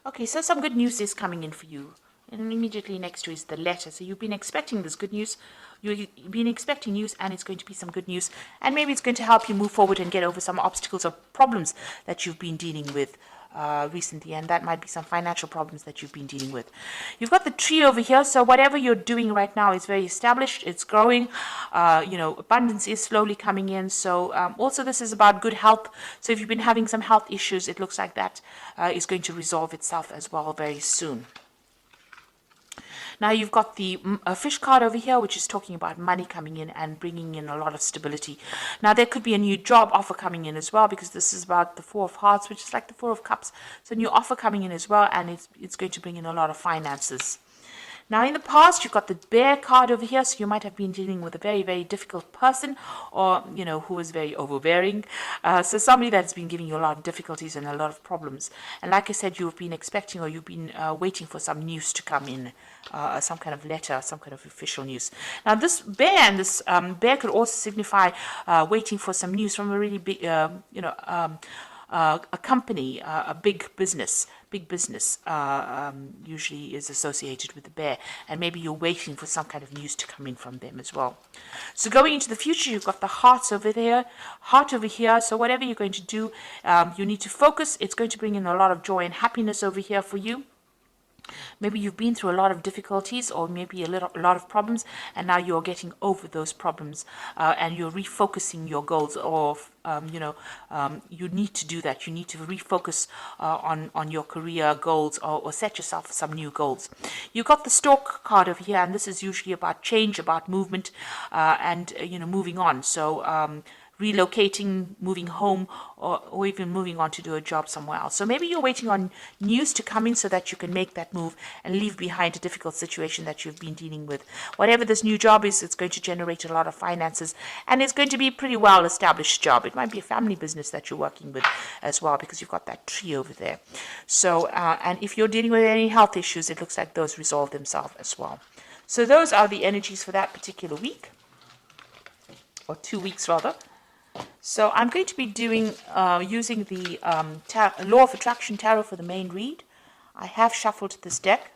Okay, so some good news is coming in for you. And immediately next to is the letter. So you've been expecting this good news. You've been expecting news, and it's going to be some good news. And maybe it's going to help you move forward and get over some obstacles or problems that you've been dealing with recently. And that might be some financial problems that you've been dealing with. You've got the tree over here. So whatever you're doing right now is very established. It's growing. Abundance is slowly coming in. So also this is about good health. So if you've been having some health issues, it looks like that is going to resolve itself as well very soon. Now you've got the fish card over here, which is talking about money coming in and bringing in a lot of stability. Now there could be a new job offer coming in as well, because this is about the Four of Hearts, which is like the Four of Cups. So a new offer coming in as well, and it's going to bring in a lot of finances. Now, in the past, you've got the bear card over here, so you might have been dealing with a very, very difficult person, or, who was very overbearing. So somebody that's been giving you a lot of difficulties and a lot of problems. And like I said, you've been expecting, or you've been waiting for some news to come in, some kind of letter, some kind of official news. Now, this bear and this bear could also signify waiting for some news from a really big, a company, a big business usually is associated with the bear, and maybe you're waiting for some kind of news to come in from them as well. So going into the future, you've got the heart over here. So whatever you're going to do, you need to focus. It's going to bring in a lot of joy and happiness over here for you. Maybe you've been through a lot of difficulties, or maybe a lot of problems, and now you're getting over those problems, and you're refocusing your goals. Or you need to do that. You need to refocus on your career goals, or set yourself some new goals. You got the Stork card over here, and this is usually about change, about movement, and moving on. So relocating, moving home, or even moving on to do a job somewhere else. So maybe you're waiting on news to come in so that you can make that move and leave behind a difficult situation that you've been dealing with. Whatever this new job is, it's going to generate a lot of finances, and it's going to be a pretty well-established job. It might be a family business that you're working with as well, because you've got that tree over there. So, and if you're dealing with any health issues, it looks like those resolve themselves as well. So those are the energies for that particular week, or 2 weeks rather. So I'm going to be doing using the Law of Attraction Tarot for the main read. I have shuffled this deck.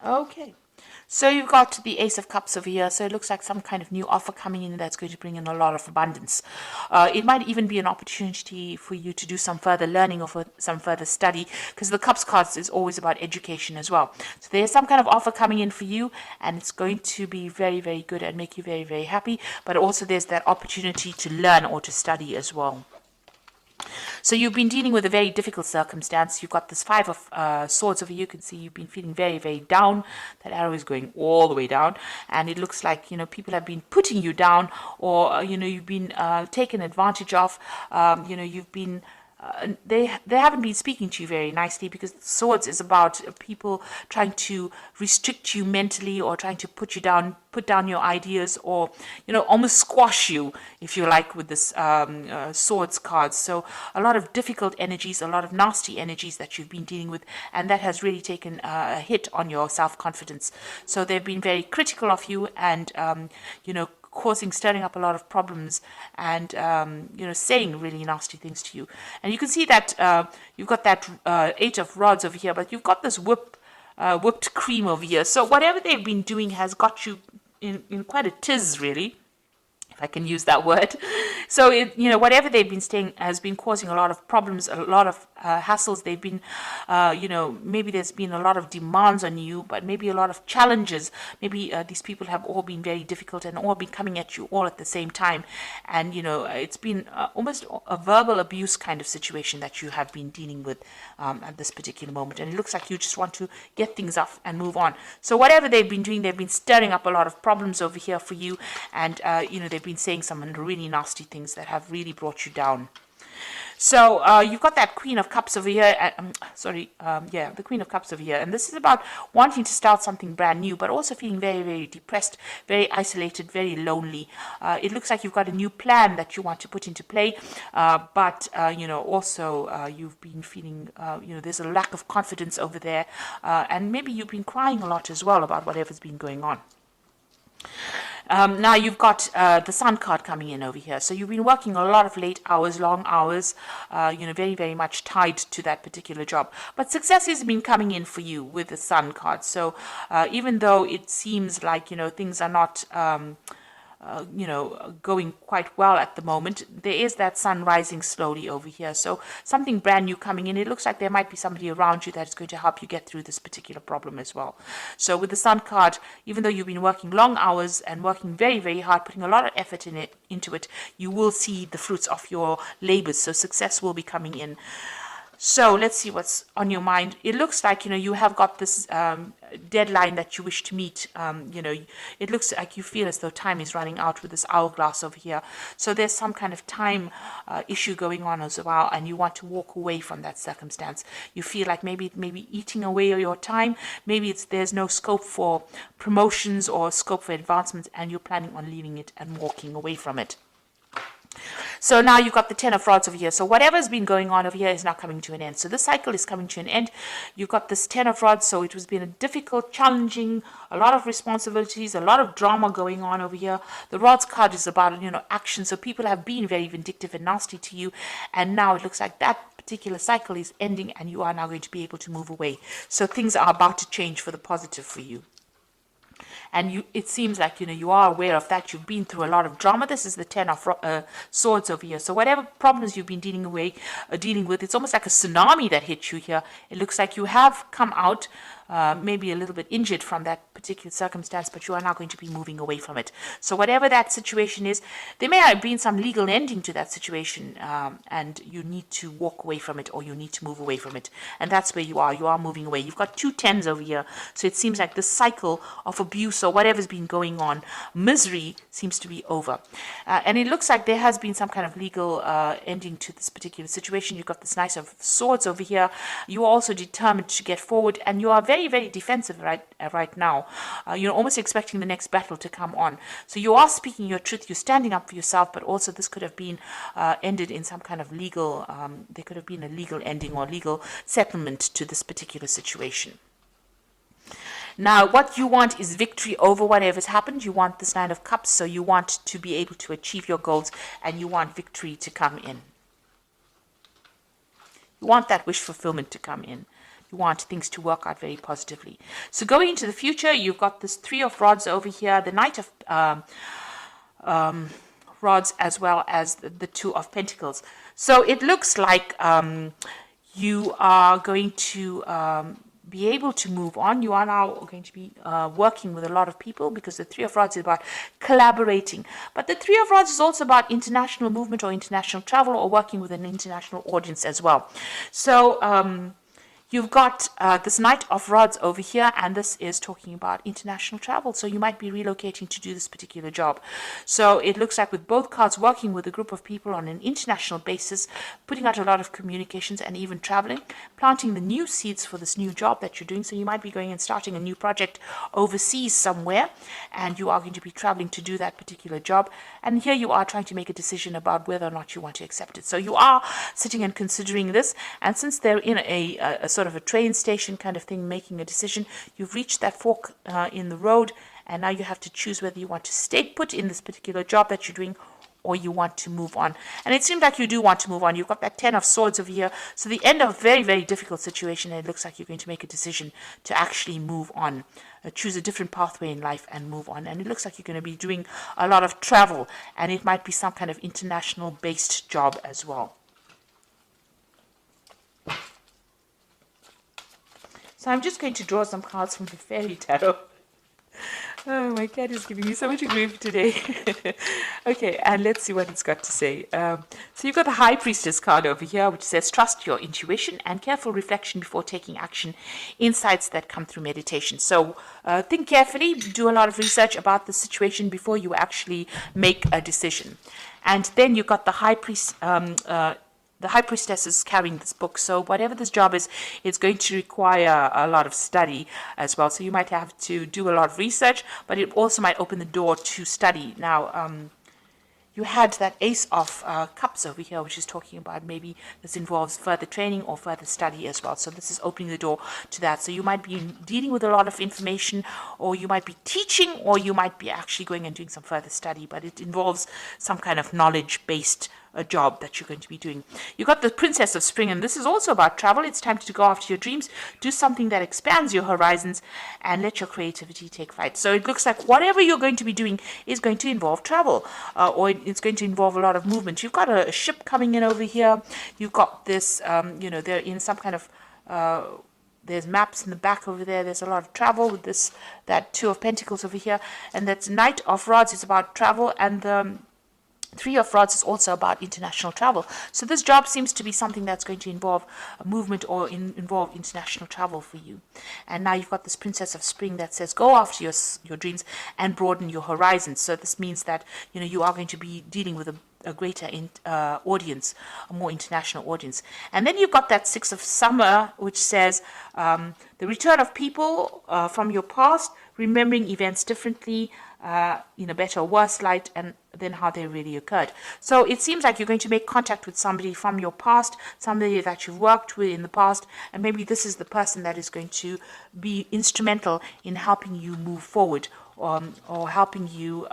Okay, so you've got the Ace of Cups over here. So it looks like some kind of new offer coming in that's going to bring in a lot of abundance. It might even be an opportunity for you to do some further learning or for some further study, because the Cups cards is always about education as well. So there's some kind of offer coming in for you, and it's going to be very, very good and make you very, very happy. But also there's that opportunity to learn or to study as well. So you've been dealing with a very difficult circumstance. You've got this Five of Swords over here. You can see you've been feeling very, very down. That arrow is going all the way down. And it looks like, people have been putting you down, or, you've been taken advantage of. You've been... they haven't been speaking to you very nicely, because Swords is about people trying to restrict you mentally, or trying to put down your ideas, or almost squash you, if you like, with this Swords card. So a lot of difficult energies, a lot of nasty energies that you've been dealing with, and that has really taken a hit on your self-confidence. So they've been very critical of you, and stirring up a lot of problems, and saying really nasty things to you. And you can see that you've got that Eight of Rods over here, but you've got this whipped cream over here. So whatever they've been doing has got you in quite a tiz, really, if I can use that word. So whatever they've been saying has been causing a lot of problems, a lot of hassles. They've been, maybe there's been a lot of demands on you, but maybe a lot of challenges. Maybe these people have all been very difficult and all been coming at you all at the same time. And, it's been almost a verbal abuse kind of situation that you have been dealing with at this particular moment. And it looks like you just want to get things off and move on. So whatever they've been doing, they've been stirring up a lot of problems over here for you. And, they've been saying some really nasty things that have really brought you down. So you've got that Queen of Cups over here. The Queen of Cups over here. And this is about wanting to start something brand new, but also feeling very, very depressed, very isolated, very lonely. It looks like you've got a new plan that you want to put into play, but also you've been feeling, there's a lack of confidence over there, and maybe you've been crying a lot as well about whatever's been going on. Now you've got the Sun card coming in over here. So you've been working a lot of late hours, long hours, very, very much tied to that particular job. But success has been coming in for you with the Sun card. So even though it seems like, things are not going quite well at the moment, there is that sun rising slowly over here. So something brand new coming in. It looks like there might be somebody around you that is going to help you get through this particular problem as well. So with the Sun card, even though you've been working long hours and working very, very hard, putting a lot of effort into it, you will see the fruits of your labors. So success will be coming in. So let's see what's on your mind. It looks like, you have got this deadline that you wish to meet. It looks like you feel as though time is running out with this hourglass over here. So there's some kind of time issue going on as well, and you want to walk away from that circumstance. You feel like maybe eating away your time. Maybe there's no scope for promotions or scope for advancements, and you're planning on leaving it and walking away from it. So now you've got the Ten of Rods over here. So whatever's been going on over here is now coming to an end. So this cycle is coming to an end. You've got this Ten of Rods. So it has been a difficult, challenging, a lot of responsibilities, a lot of drama going on over here. The Rods card is about, action. So people have been very vindictive and nasty to you. And now it looks like that particular cycle is ending and you are now going to be able to move away. So things are about to change for the positive for you. And it seems like, you are aware of that. You've been through a lot of drama. This is the Ten of Swords over here. So whatever problems you've been dealing with, it's almost like a tsunami that hit you here. It looks like you have come out maybe a little bit injured from that particular circumstance, but you are now going to be moving away from it. So whatever that situation is, there may have been some legal ending to that situation, and you need to walk away from it, or you need to move away from it. And that's where you are. You are moving away. You've got 2 tens over here. So it seems like the cycle of abuse or whatever's been going on, misery, seems to be over. And it looks like there has been some kind of legal ending to this particular situation. You've got this Knight of Swords over here. You are also determined to get forward, and you are very, very defensive right now. You're almost expecting the next battle to come on. So you are speaking your truth. You're standing up for yourself, but also this could have been ended in some kind of legal, there could have been a legal ending or legal settlement to this particular situation. Now, what you want is victory over whatever's happened. You want this Nine of Cups, so you want to be able to achieve your goals, and you want victory to come in. You want that wish fulfillment to come in. You want things to work out very positively. So going into the future, you've got this Three of Rods over here, the Knight of Rods, as well as the Two of Pentacles. So it looks like you are going to be able to move on. You are now going to be working with a lot of people, because the Three of Rods is about collaborating. But the Three of Rods is also about international movement or international travel, or working with an international audience as well. So you've got this Knight of Rods over here, and this is talking about international travel. So you might be relocating to do this particular job. So it looks like with both cards, working with a group of people on an international basis, putting out a lot of communications and even traveling, planting the new seeds for this new job that you're doing. So you might be going and starting a new project overseas somewhere, and you are going to be traveling to do that particular job. And here you are trying to make a decision about whether or not you want to accept it. So you are sitting and considering this, and since they're in a sort of a train station kind of thing, making a decision, you've reached that fork in the road, and now you have to choose whether you want to stay put in this particular job that you're doing, or you want to move on. And it seems like you do want to move on. You've got that Ten of Swords over here. So the end of a very, very difficult situation, and it looks like you're going to make a decision to actually move on, choose a different pathway in life and move on. And it looks like you're going to be doing a lot of travel, and it might be some kind of international based job as well. So I'm just going to draw some cards from the Fairy Tarot. Oh, my cat is giving me so much grief today. Okay, and let's see what it's got to say. So you've got the High Priestess card over here, which says, trust your intuition and careful reflection before taking action. Insights that come through meditation. So think carefully, do a lot of research about the situation before you actually make a decision. And then you've got the High Priest the High Priestess is carrying this book, so whatever this job is, it's going to require a lot of study as well. So you might have to do a lot of research, but it also might open the door to study. Now, you had that Ace of Cups over here, which is talking about maybe this involves further training or further study as well. So this is opening the door to that. So you might be dealing with a lot of information, or you might be teaching, or you might be actually going and doing some further study, but it involves some kind of knowledge-based job that you're going to be doing. You got the Princess of Spring, and this is also about travel. It's time to go after your dreams, do something that expands your horizons, and let your creativity take flight. So it looks like whatever you're going to be doing is going to involve travel, or it's going to involve a lot of movement. You've got a ship coming in over here. You've got this, they're in some kind of there's maps in the back over there. There's a lot of travel with that Two of Pentacles over here, and that's Knight of Rods is about travel, and the Three of Rods is also about international travel. So this job seems to be something that's going to involve a movement or involve international travel for you. And now you've got this Princess of Spring that says go after your dreams and broaden your horizons. So this means that you are going to be dealing with a greater audience, a more international audience. And then you've got that Six of Summer, which says the return of people from your past, remembering events differently, in a better or worse light, and then how they really occurred. So it seems like you're going to make contact with somebody from your past, somebody that you've worked with in the past, and maybe this is the person that is going to be instrumental in helping you move forward, or helping you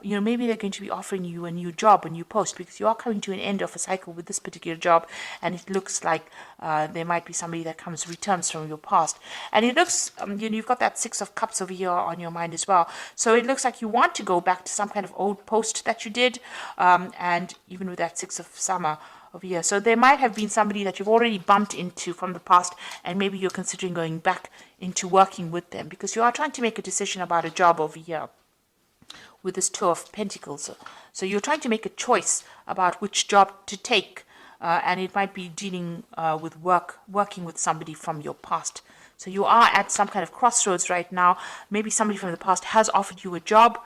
maybe they're going to be offering you a new job, a new post, because you are coming to an end of a cycle with this particular job, and it looks like there might be somebody that returns from your past. And it looks, you've got that Six of Cups over here on your mind as well. So it looks like you want to go back to some kind of old post that you did, and even with that Six of Summer over here. So there might have been somebody that you've already bumped into from the past, and maybe you're considering going back into working with them, because you are trying to make a decision about a job over here with this Two of Pentacles. So you're trying to make a choice about which job to take, and it might be dealing with working with somebody from your past. So you are at some kind of crossroads right now. Maybe somebody from the past has offered you a job,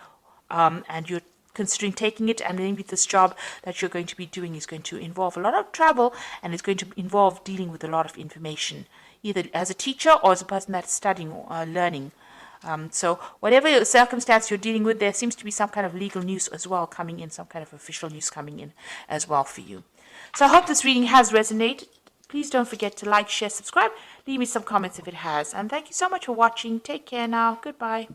and you're considering taking it, and maybe this job that you're going to be doing is going to involve a lot of travel, and it's going to involve dealing with a lot of information, either as a teacher or as a person that's studying or learning. So whatever circumstance you're dealing with, there seems to be some kind of legal news as well coming in, some kind of official news coming in as well for you. So I hope this reading has resonated. Please don't forget to like, share, subscribe. Leave me some comments if it has. And thank you so much for watching. Take care now. Goodbye.